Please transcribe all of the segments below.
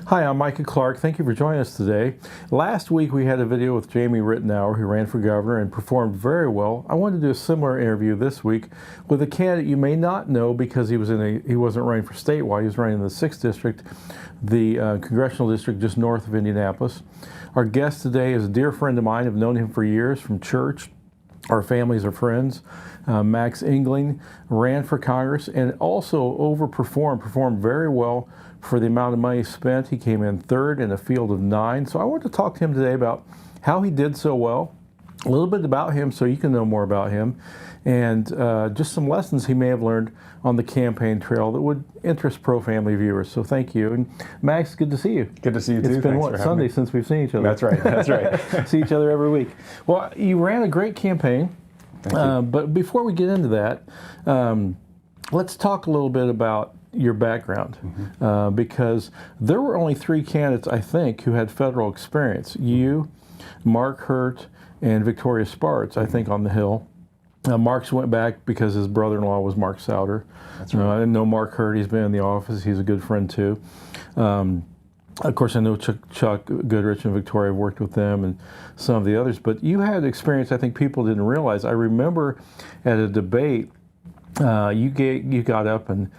Hi, I'm Micah Clark. Thank you for joining us today. Last week we had a video with Jamie Rittenauer, who ran for governor and performed very well. I wanted to do a similar interview this week with a candidate you may not know because he wasn't running for statewide. He was running in the 6th district, the congressional district just north of Indianapolis. Our guest today is a dear friend of mine. I've known him for years from church. Our families are friends. Max Engling ran for Congress and also performed very well for the amount of money spent. He came in third in a field of 9. So I want to talk to him today about how he did so well, a little bit about him so you can know more about him, and just some lessons he may have learned on the campaign trail that would interest pro-family viewers. So thank you. And Max, good to see you. Good to see you too. It's been, Thanks Sunday since we've seen each other? That's right, that's right. See each other every week. Well, you ran a great campaign. Thank you. But before we get into that, let's talk a little bit about your background, because there were only 3 candidates, I think, who had federal experience. You, Mark Hurt, and Victoria Spartz, I think, on the Hill. Mark's went back because his brother-in-law was Mark Souder. That's right. I know Mark Hurt. He's been in the office. He's a good friend, too. Of course, I know Chuck Goodrich and Victoria have worked with them and some of the others, but you had experience I think people didn't realize. I remember at a debate, you got up and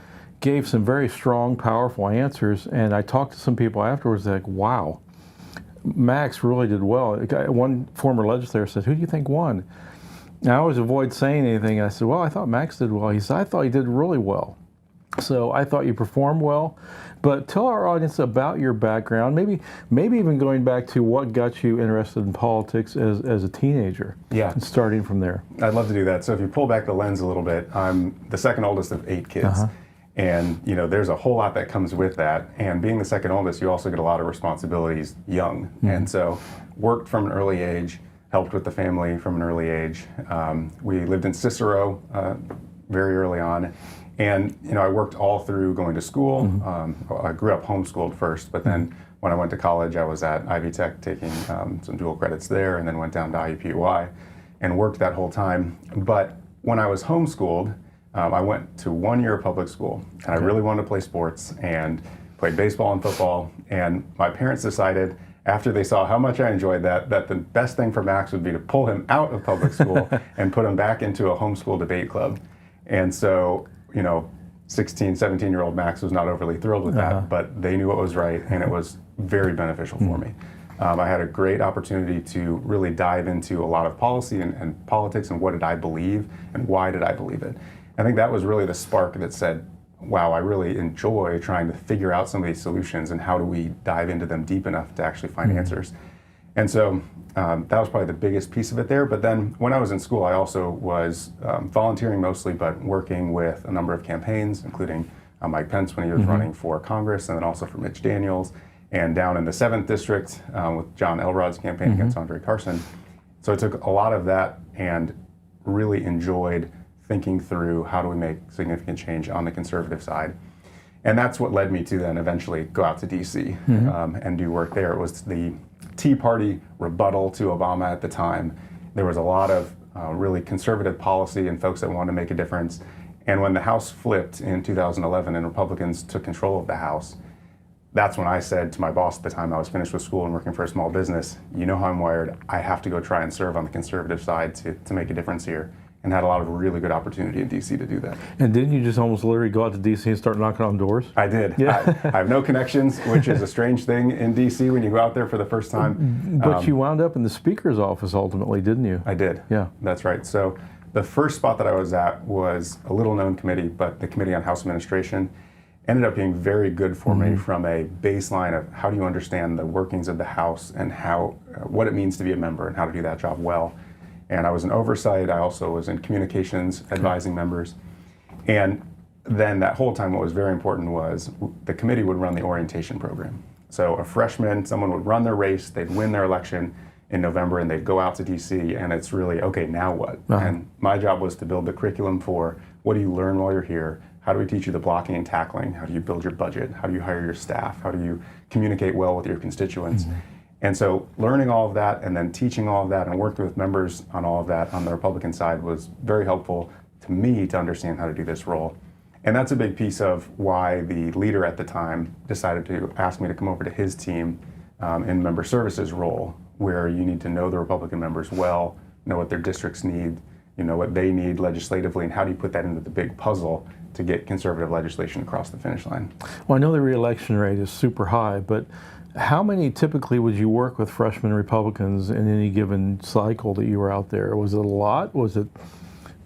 gave some very strong, powerful answers, and I talked to some people afterwards like, wow, Max really did well. One former legislator said, who do you think won? And I always avoid saying anything, and I said, well, I thought Max did well. He said, I thought he did really well. So I thought you performed well, but tell our audience about your background, maybe even going back to what got you interested in politics as a teenager. Yeah. And starting from there. I'd love to do that. So if you pull back the lens a little bit, I'm the second oldest of 8 kids. And there's a whole lot that comes with that. And being the second oldest, you also get a lot of responsibilities young. And so worked from an early age, helped with the family from an early age. We lived in Cicero very early on. And I worked all through going to school. I grew up homeschooled first, but then when I went to college, I was at Ivy Tech taking some dual credits there, and then went down to IUPUI and worked that whole time. But when I was homeschooled, I went to 1 year of public school, and I really wanted to play sports and played baseball and football. And my parents decided, after they saw how much I enjoyed that the best thing for Max would be to pull him out of public school and put him back into a homeschool debate club. And so 16, 17-year-old Max was not overly thrilled with that, but they knew what was right, and it was very beneficial for me. I had a great opportunity to really dive into a lot of policy and politics and what did I believe and why did I believe it. I think that was really the spark that said, wow, I really enjoy trying to figure out some of these solutions and how do we dive into them deep enough to actually find answers. And so that was probably the biggest piece of it there. But then when I was in school, I also was volunteering mostly, but working with a number of campaigns, including Mike Pence when he was running for Congress, and then also for Mitch Daniels, and down in the 7th district with John Elrod's campaign against Andre Carson. So I took a lot of that and really enjoyed thinking through how do we make significant change on the conservative side. And that's what led me to then eventually go out to DC and do work there. It was the Tea Party rebuttal to Obama at the time. There was a lot of really conservative policy and folks that wanted to make a difference. And when the House flipped in 2011 and Republicans took control of the House, that's when I said to my boss at the time, I was finished with school and working for a small business, you know how I'm wired, I have to go try and serve on the conservative side to make a difference here. And had a lot of really good opportunity in DC to do that. And didn't you just almost literally go out to DC and start knocking on doors? I did. Yeah. I have no connections, which is a strange thing in DC when you go out there for the first time. But you wound up in the Speaker's office ultimately, didn't you? I did. Yeah. That's right. So the first spot that I was at was a little known committee, but the Committee on House Administration ended up being very good for me from a baseline of how do you understand the workings of the House and what it means to be a member and how to do that job well. And I was in oversight. I also was in communications, advising members. And then that whole time, what was very important was the committee would run the orientation program. So a freshman, someone would run their race, they'd win their election in November, and they'd go out to DC, and it's really, okay, now what? And my job was to build the curriculum for what do you learn while you're here? How do we teach you the blocking and tackling? How do you build your budget? How do you hire your staff? How do you communicate well with your constituents? And so learning all of that and then teaching all of that and working with members on all of that on the Republican side was very helpful to me to understand how to do this role. And that's a big piece of why the leader at the time decided to ask me to come over to his team in member services role, where you need to know the Republican members well, know what their districts need, you know what they need legislatively, and how do you put that into the big puzzle to get conservative legislation across the finish line. Well, I know the re-election rate is super high, but how many typically would you work with freshman Republicans in any given cycle that you were out there? Was it a lot? Was it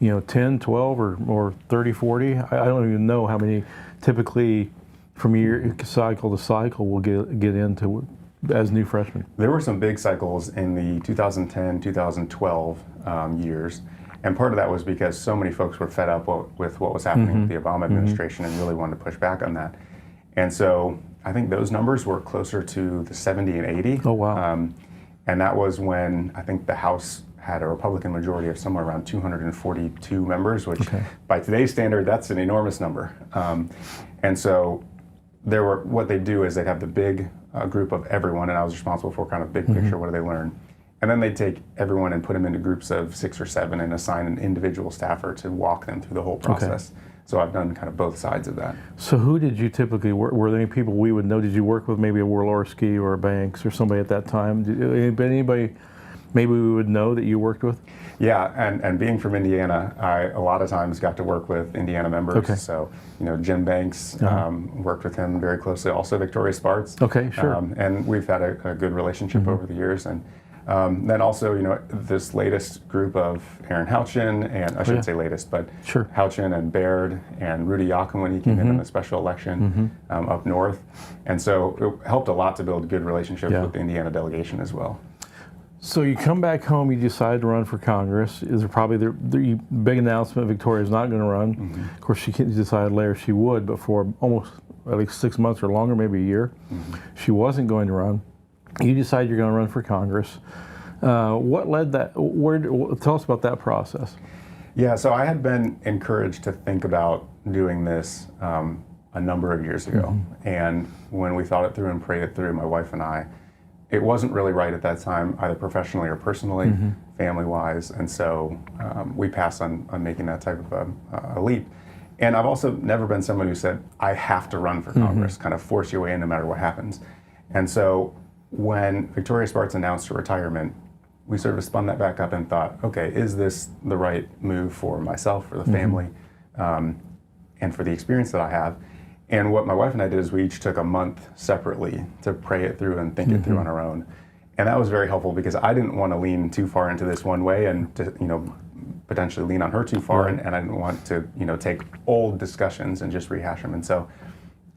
10, 12, or 30, 40? I don't even know how many typically from year cycle to cycle will get into as new freshmen. There were some big cycles in the 2010, 2012 years, and part of that was because so many folks were fed up with what was happening with the Obama administration and really wanted to push back on that. And so I think those numbers were closer to the 70 and 80. Oh, wow. And that was when I think the House had a Republican majority of somewhere around 242 members, which by today's standard, that's an enormous number. And so what they do is they'd have the big group of everyone, and I was responsible for kind of big picture, what do they learn? And then they'd take everyone and put them into groups of 6 or 7 and assign an individual staffer to walk them through the whole process. So I've done kind of both sides of that. So who did you typically work? Were there any people we would know? Did you work with maybe a Warlorski or a Banks or somebody at that time? Anybody maybe we would know that you worked with? Yeah, and being from Indiana, I a lot of times got to work with Indiana members. So, Jim Banks, worked with him very closely. Also Victoria Spartz. Okay, sure. And we've had a good relationship over the years. And then also, this latest group of Aaron Houchin, and I shouldn't say latest, but Houchin and Baird and Rudy Yakum when he came in the special election up north. And so it helped a lot to build a good relationship with the Indiana delegation as well. So you come back home, you decide to run for Congress. Is there probably the big announcement Victoria's not going to run? Of course, she decided later she would, but for almost at least 6 months or longer, maybe a year, she wasn't going to run. You decide you're going to run for Congress. What led that? Tell us about that process. Yeah, so I had been encouraged to think about doing this a number of years ago. And when we thought it through and prayed it through, my wife and I, it wasn't really right at that time, either professionally or personally, family-wise. And so we passed on making that type of a leap. And I've also never been someone who said, I have to run for Congress, kind of force your way in no matter what happens. And so when Victoria Spartz announced her retirement, we sort of spun that back up and thought, okay, is this the right move for myself, for the family, and for the experience that I have? And what my wife and I did is we each took a month separately to pray it through and think it through on our own. And that was very helpful because I didn't want to lean too far into this one way and to, potentially lean on her too far, and I didn't want to, take old discussions and just rehash them. And so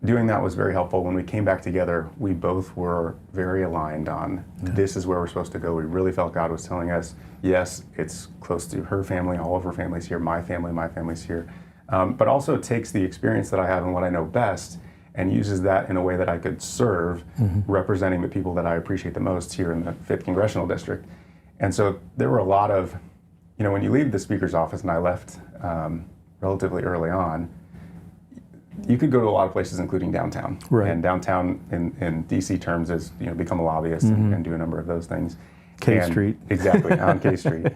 doing that was very helpful. When we came back together, we both were very aligned on this is where we're supposed to go. We really felt God was telling us, yes, it's close to her family, all of her family's here, my family's here. But also takes the experience that I have and what I know best and uses that in a way that I could serve, representing the people that I appreciate the most here in the 5th Congressional District. And so there were a lot of, when you leave the Speaker's office, and I left relatively early on, you could go to a lot of places, including downtown. Right. And downtown in DC terms is, become a lobbyist and do a number of those things. K Street. Exactly, on K Street.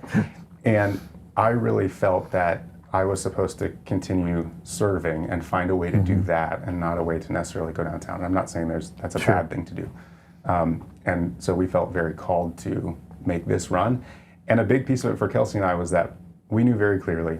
And I really felt that I was supposed to continue serving and find a way to do that and not a way to necessarily go downtown. And I'm not saying that's a bad thing to do. And so we felt very called to make this run. And a big piece of it for Kelsey and I was that we knew very clearly,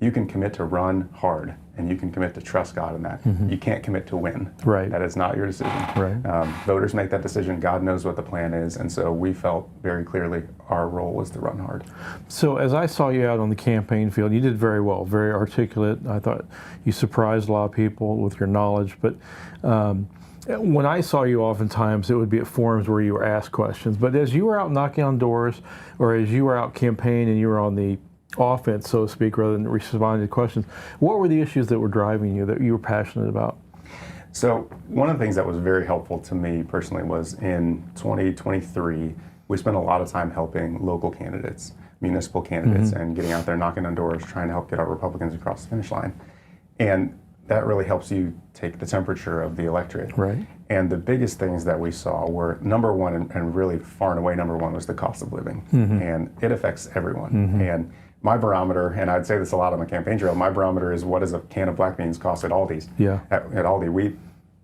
you can commit to run hard and you can commit to trust God in that. You can't commit to win. Right. That is not your decision. Right. Voters make that decision. God knows what the plan is. And so we felt very clearly our role was to run hard. So as I saw you out on the campaign field, you did very well, very articulate. I thought you surprised a lot of people with your knowledge. But when I saw you, oftentimes it would be at forums where you were asked questions. But as you were out knocking on doors, or as you were out campaigning and you were on the offense, so to speak, rather than responding to questions, what were the issues that were driving you, that you were passionate about? So one of the things that was very helpful to me personally was in 2023, we spent a lot of time helping local candidates, municipal candidates, and getting out there knocking on doors, trying to help get our Republicans across the finish line. And that really helps you take the temperature of the electorate. Right. And the biggest things that we saw were, number one, and really far and away number one, was the cost of living. And it affects everyone. And my barometer, and I'd say this a lot on the campaign trail, my barometer is what does a can of black beans cost at Aldi's? Yeah. At Aldi, we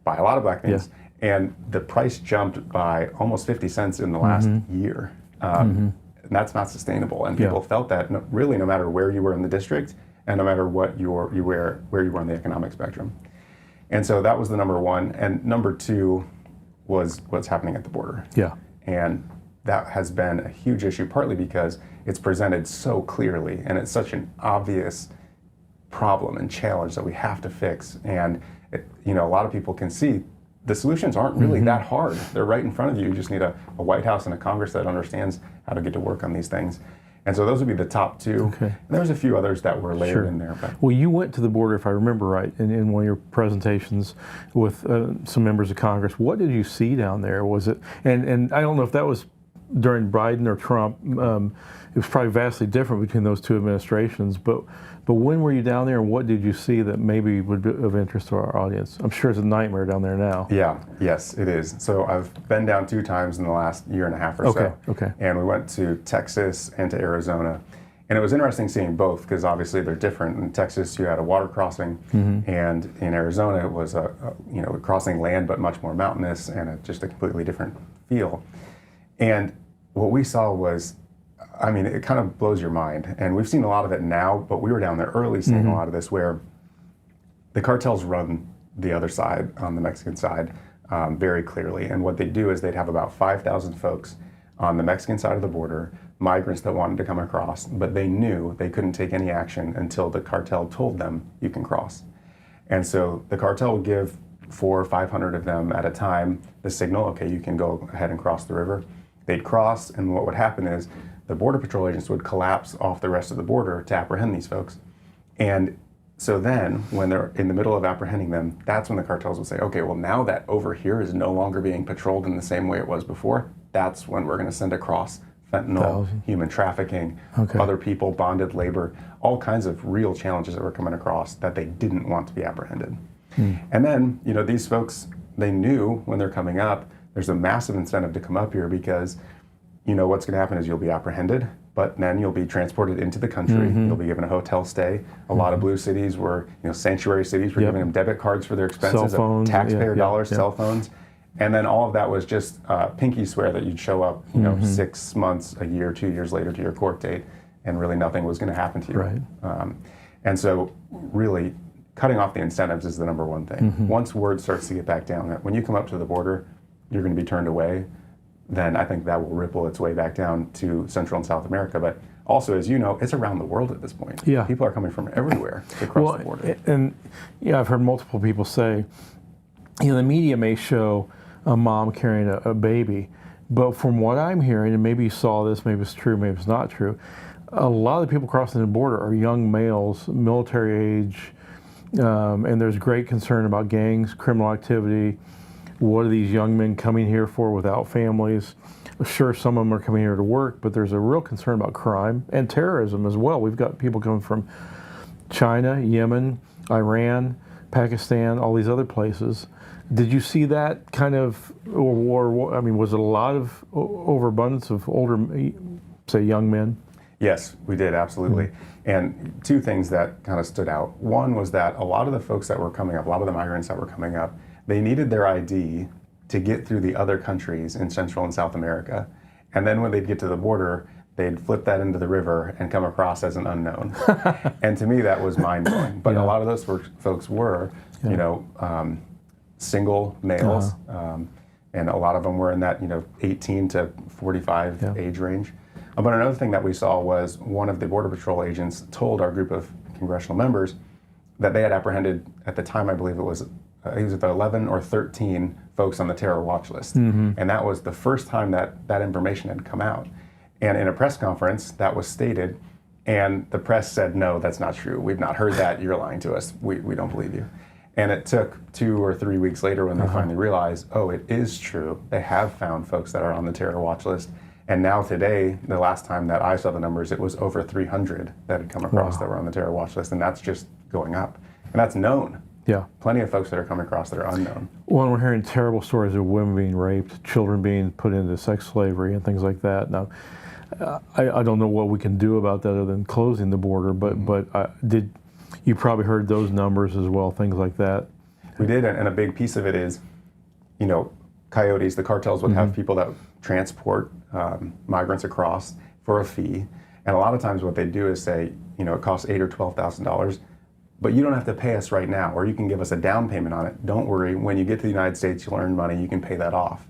buy a lot of black beans, and the price jumped by almost 50 cents in the last year. And that's not sustainable. And people felt that really no matter where you were in the district and no matter what where you were on the economic spectrum. And so that was the number one. And number two was what's happening at the border. Yeah. And that has been a huge issue, partly because it's presented so clearly and it's such an obvious problem and challenge that we have to fix. And a lot of people can see the solutions aren't really that hard. They're right in front of you. You just need a White House and a Congress that understands how to get to work on these things. And so those would be the top two. Okay. And there's a few others that were layered in there. But. Well, you went to the border, if I remember right, in one of your presentations with some members of Congress. What did you see down there? Was it, and I don't know if that was during Biden or Trump. It was probably vastly different between those two administrations. But when were you down there, and what did you see that maybe would be of interest to our audience? I'm sure it's a nightmare down there now. Yeah, yes, it is. So I've been down 2 times in the last year and a half or so. Okay. And we went to Texas and to Arizona. And it was interesting seeing both because obviously they're different. In Texas, you had a water crossing, and in Arizona, it was a crossing land, but much more mountainous and just a completely different feel. And what we saw was, it kind of blows your mind. And we've seen a lot of it now, but we were down there early seeing a lot of this where the cartels run the other side, on the Mexican side, very clearly. And what they do is they'd have about 5,000 folks on the Mexican side of the border, migrants that wanted to come across, but they knew they couldn't take any action until the cartel told them you can cross. And so the cartel would give 400 or 500 of them at a time the signal, okay, you can go ahead and cross the river. They'd cross, and what would happen is the Border Patrol agents would collapse off the rest of the border to apprehend these folks. And so then, when they're in the middle of apprehending them, that's when the cartels would say, okay, well now that over here is no longer being patrolled in the same way it was before, that's when we're gonna send across fentanyl, human trafficking, other people, bonded labor, all kinds of real challenges that were coming across that they didn't want to be apprehended. And then, these folks, they knew when they're coming up, there's a massive incentive to come up here because what's going to happen is you'll be apprehended, but then you'll be transported into the country. You'll be given a hotel stay. A lot of blue cities were, sanctuary cities were giving them debit cards for their expenses, cell phones, taxpayer dollars, cell phones. And then all of that was just pinky swear that you'd show up, 6 months, a year, 2 years later to your court date, and really nothing was going to happen to you. Right. And so really cutting off the incentives is the number one thing. Once word starts to get back down that when you come up to the border, you're going to be turned away, then I think that will ripple its way back down to Central and South America. But also, as you know, it's around the world at this point. Yeah. People are coming from everywhere to cross the border. And I've heard multiple people say, the media may show a mom carrying a baby, but from what I'm hearing, and maybe you saw this, maybe it's true, maybe it's not true, a lot of the people crossing the border are young males, military age, and there's great concern about gangs, criminal activity. What are these young men coming here for without families? Sure, some of them are coming here to work, but there's a real concern about crime and terrorism as well. We've got people coming from China, Yemen, Iran, Pakistan, all these other places. Did you see that kind of, or was it a lot of overabundance of older, say, young men? Yes, we did, absolutely. And 2 things that kind of stood out. One was that a lot of the folks that were coming up, a lot of the migrants that were coming up, they needed their ID to get through the other countries in Central and South America. And then when they'd get to the border, they'd flip that into the river and come across as an unknown. And to me, that was mind-blowing. But a lot of those folks were, single males, and a lot of them were in that, 18 to 45 age range. But another thing that we saw was one of the Border Patrol agents told our group of congressional members that they had apprehended, at the time I believe it was he was at the 11 or 13 folks on the terror watch list. And that was the first time that information had come out. And in a press conference, that was stated, and the press said, no, that's not true. We've not heard that. You're lying to us. We don't believe you. And it took 2 or 3 weeks later when they finally realized, oh, it is true. They have found folks that are on the terror watch list. And now today, the last time that I saw the numbers, it was over 300 that had come across that were on the terror watch list. And that's just going up. And that's known. Yeah. Plenty of folks that are coming across that are unknown. Well, and we're hearing terrible stories of women being raped, children being put into sex slavery and things like that. Now, I don't know what we can do about that other than closing the border, but you probably heard those numbers as well, things like that. We did, and a big piece of it is, coyotes, the cartels would have people that transport migrants across for a fee, and a lot of times what they do is say, it costs $8,000 or $12,000, but you don't have to pay us right now, or you can give us a down payment on it. Don't worry, when you get to the United States, you'll earn money, you can pay that off.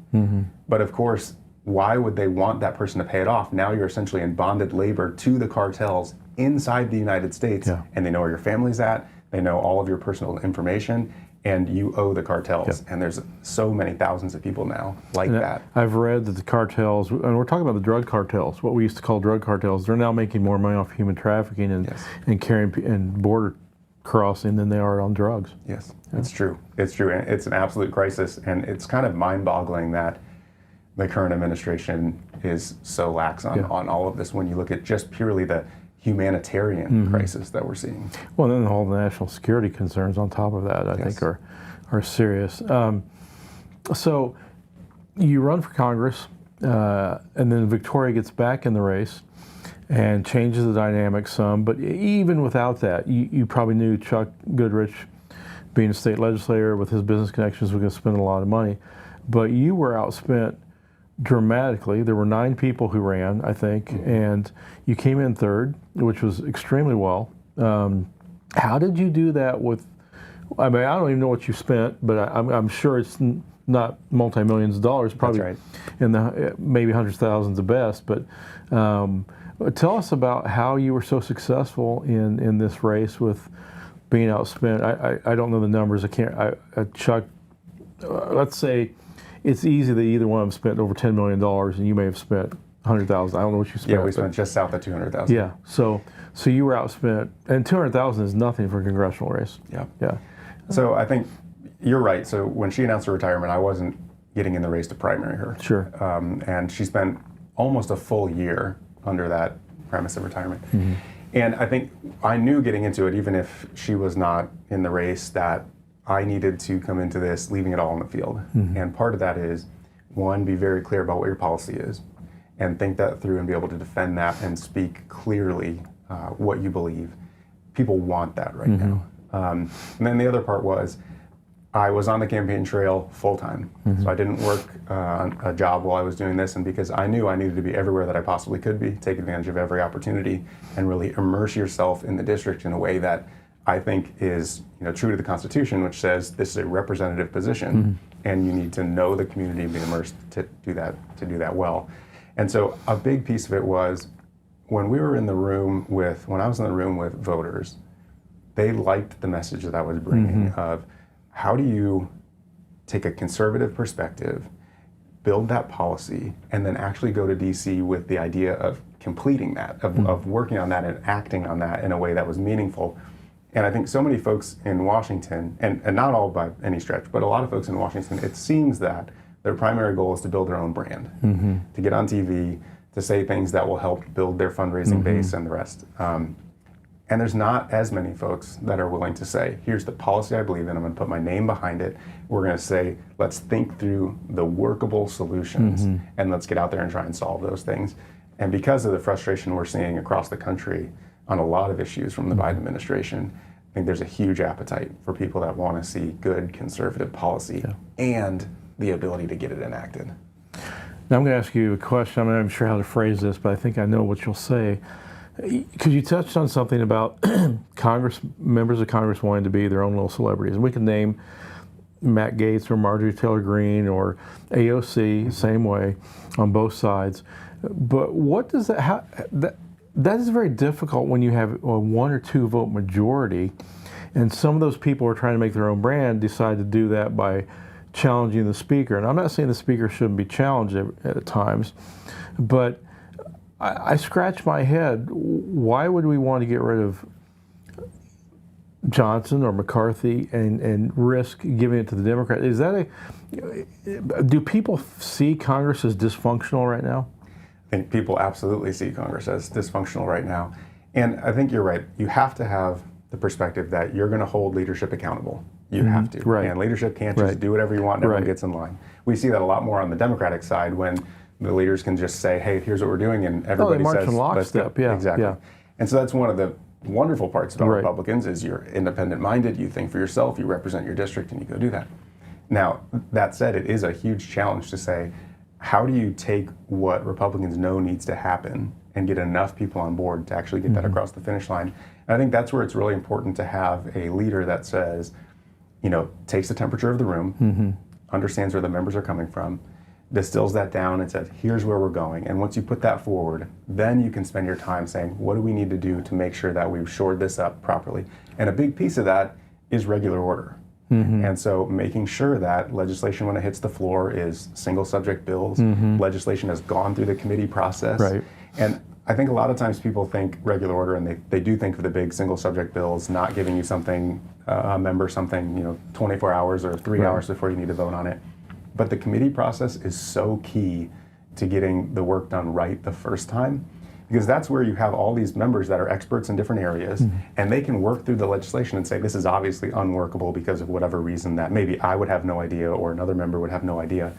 But of course, why would they want that person to pay it off? Now you're essentially in bonded labor to the cartels inside the United States, and they know where your family's at, they know all of your personal information, and you owe the cartels. And there's so many thousands of people now like that. I've read that the cartels, and we're talking about the drug cartels, what we used to call drug cartels, they're now making more money off human trafficking and carrying and border crossing than they are on drugs. Yes, it's true. It's true, and it's an absolute crisis, and it's kind of mind-boggling that the current administration is so lax on all of this when you look at just purely the humanitarian crisis that we're seeing. Well, then all the national security concerns on top of that, I think, are serious. So you run for Congress, and then Victoria gets back in the race and changes the dynamic some. But even without that, you probably knew Chuck Goodrich, being a state legislator with his business connections, was going to spend a lot of money. But you were outspent dramatically. There were 9 people who ran, I think, and you came in third, which was extremely well. How did you do that with, I mean, I don't even know what you spent, but I'm sure it's not multi-millions of dollars, probably in the maybe hundreds of thousands at best, but tell us about how you were so successful in this race with being outspent. I don't know the numbers. Chuck, let's say it's easy that either one of them spent over $10 million, and you may have spent $100,000. I don't know what you spent. Yeah, we spent just south of $200,000. Yeah, so you were outspent, and $200,000 is nothing for a congressional race. Yeah. So I think you're right. So when she announced her retirement, I wasn't getting in the race to primary her. Sure. And she spent almost a full year under that premise of retirement. And I think I knew getting into it, even if she was not in the race, that I needed to come into this leaving it all on the field. And part of that is, one, be very clear about what your policy is and think that through and be able to defend that and speak clearly what you believe. People want that right now. And then the other part was, I was on the campaign trail full-time. So I didn't work a job while I was doing this, and because I knew I needed to be everywhere that I possibly could be, take advantage of every opportunity, and really immerse yourself in the district in a way that I think is true to the Constitution, which says this is a representative position, and you need to know the community and be immersed to do that well. And so a big piece of it was when I was in the room with voters, they liked the message that I was bringing of how do you take a conservative perspective, build that policy, and then actually go to DC with the idea of completing that, of working on that and acting on that in a way that was meaningful. And I think so many folks in Washington, and not all by any stretch, but a lot of folks in Washington, it seems that their primary goal is to build their own brand, to get on TV, to say things that will help build their fundraising base and the rest. And there's not as many folks that are willing to say, here's the policy I believe in, I'm going to put my name behind it. We're going to say, let's think through the workable solutions and let's get out there and try and solve those things. And because of the frustration we're seeing across the country on a lot of issues from the Biden administration, I think there's a huge appetite for people that want to see good conservative policy and the ability to get it enacted. Now I'm going to ask you a question. I'm not even sure how to phrase this, but I think I know what you'll say. Because you touched on something about members of Congress wanting to be their own little celebrities. And we can name Matt Gaetz or Marjorie Taylor Greene or AOC, same way, on both sides. But what does that is very difficult when you have a 1 or 2 vote majority, and some of those people who are trying to make their own brand decide to do that by challenging the speaker. And I'm not saying the speaker shouldn't be challenged at times, but I scratch my head. Why would we want to get rid of Johnson or McCarthy and risk giving it to the Democrats? Is that do people see Congress as dysfunctional right now? I think people absolutely see Congress as dysfunctional right now. And I think you're right. You have to have the perspective that you're going to hold leadership accountable. You have to. Right. And leadership can't just do whatever you want and everyone gets in line. We see that a lot more on the Democratic side when the leaders can just say, hey, here's what we're doing, and everybody march says, in lockstep. Yeah, exactly. yeah. And so that's one of the wonderful parts about Right. Republicans is you're independent-minded, you think for yourself, you represent your district, and you go do that. Now, that said, it is a huge challenge to say, how do you take what Republicans know needs to happen and get enough people on board to actually get that across the finish line? And I think that's where it's really important to have a leader that says, takes the temperature of the room, understands where the members are coming from, distills that down and says, here's where we're going. And once you put that forward, then you can spend your time saying, what do we need to do to make sure that we've shored this up properly? And a big piece of that is regular order. And so making sure that legislation when it hits the floor is single subject bills, legislation has gone through the committee process. Right. And I think a lot of times people think regular order and they do think of the big single subject bills not giving you something, a member something, 24 hours or 3 hours before you need to vote on it. But the committee process is so key to getting the work done right the first time, because that's where you have all these members that are experts in different areas, and they can work through the legislation and say, this is obviously unworkable because of whatever reason that maybe I would have no idea or another member would have no idea,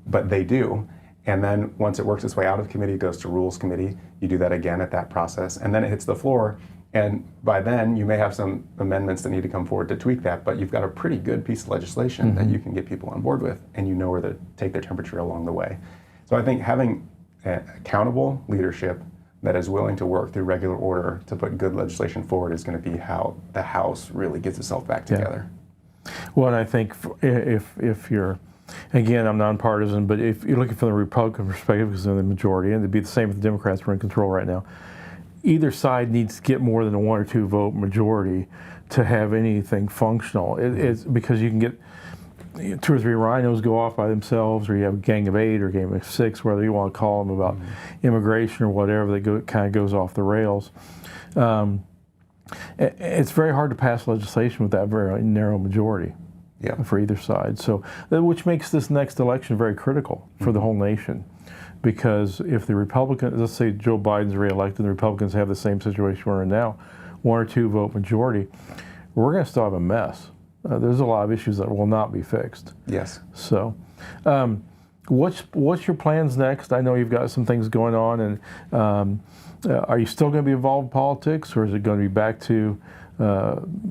but they do. And then once it works its way out of committee, it goes to Rules Committee. You do that again at that process, and then it hits the floor. And by then, you may have some amendments that need to come forward to tweak that, but you've got a pretty good piece of legislation that you can get people on board with, and you know where to take their temperature along the way. So I think having accountable leadership that is willing to work through regular order to put good legislation forward is going to be how the House really gets itself back together. Well, and I think if you're, again, I'm nonpartisan, but if you're looking from the Republican perspective, because they're the majority, and it'd be the same if the Democrats were in control right now, either side needs to get more than a 1 or 2 vote majority to have anything functional. It's because you can get 2 or 3 rhinos go off by themselves, or you have a gang of 8 or a gang of 6, whether you want to call them, about immigration or whatever, that kind of goes off the rails. It's very hard to pass legislation with that very narrow majority for either side. So, which makes this next election very critical for the whole nation. Because if the Republicans, let's say Joe Biden's reelected, the Republicans have the same situation we're in now, 1 or 2 vote majority, we're going to still have a mess. There's a lot of issues that will not be fixed. Yes. So, what's your plans next? I know you've got some things going on, and are you still going to be involved in politics, or is it going to be back to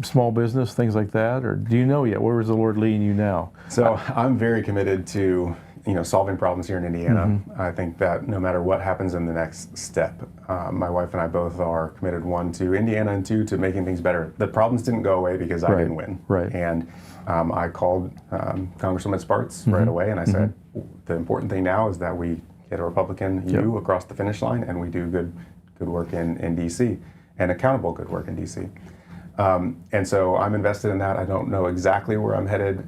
small business, things like that, or do you know yet? Where is the Lord leading you now? So I'm very committed to solving problems here in Indiana. I think that no matter what happens in the next step, my wife and I both are committed, 1, to Indiana, and 2, to making things better. The problems didn't go away because I didn't win. Right. And I called Congresswoman Sparks right away, and I said, the important thing now is that we get a Republican across the finish line, and we do good work in D.C., and accountable good work in D.C. And so I'm invested in that. I don't know exactly where I'm headed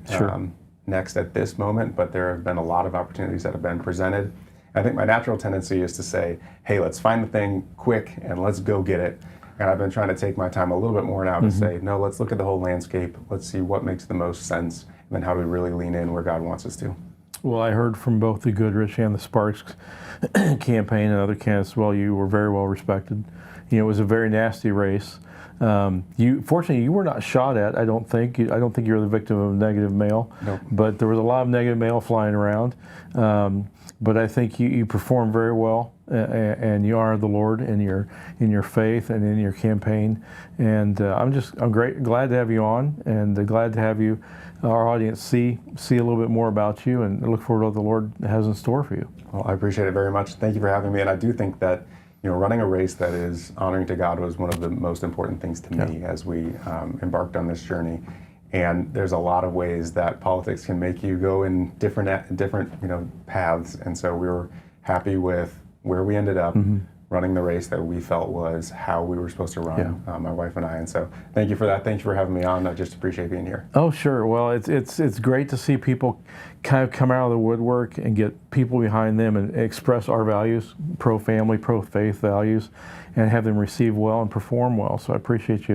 next at this moment, but there have been a lot of opportunities that have been presented. I think my natural tendency is to say, hey, let's find the thing quick and let's go get it. And I've been trying to take my time a little bit more now to say, no, let's look at the whole landscape. Let's see what makes the most sense, and then how do we really lean in where God wants us to. Well, I heard from both the Goodrich and the Sparks campaign and other candidates, well, you were very well respected. It was a very nasty race. Fortunately, you were not shot at. I don't think you were the victim of negative mail. Nope. But there was a lot of negative mail flying around. But I think you performed very well, and you honored the Lord in your faith and in your campaign. And I'm glad to have you on, and glad to have our audience see a little bit more about you, and look forward to what the Lord has in store for you. Well, I appreciate it very much. Thank you for having me. And I do think that running a race that is honoring to God was one of the most important things to me as we embarked on this journey. And there's a lot of ways that politics can make you go in different paths. And so we were happy with where we ended up, running the race that we felt was how we were supposed to run, my wife and I. And so thank you for that. Thank you for having me on. I just appreciate being here. Oh, sure. Well, it's great to see people kind of come out of the woodwork and get people behind them and express our values, pro-family, pro-faith values, and have them receive well and perform well. So I appreciate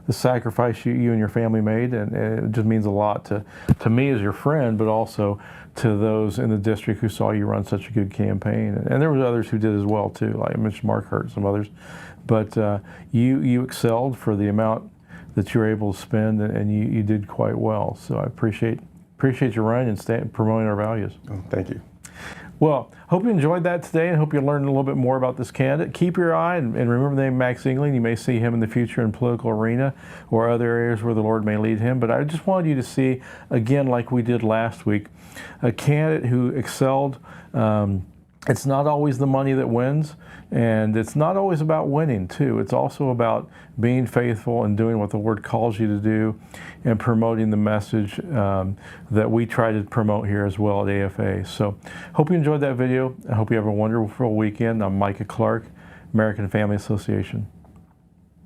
the sacrifice you and your family made, and it just means a lot to me as your friend, but also to those in the district who saw you run such a good campaign. And there was others who did as well too, like I mentioned Mark Hurt and some others. But you excelled for the amount that you were able to spend, and you did quite well. So I appreciate your run and promoting our values. Oh, thank you. Well, hope you enjoyed that today and hope you learned a little bit more about this candidate. Keep your eye and remember the name Max Engling. You may see him in the future in political arena or other areas where the Lord may lead him. But I just wanted you to see, again, like we did last week, a candidate who excelled. It's not always the money that wins, and it's not always about winning, too. It's also about being faithful and doing what the Word calls you to do and promoting the message that we try to promote here as well at AFA. So hope you enjoyed that video. I hope you have a wonderful weekend. I'm Micah Clark, American Family Association.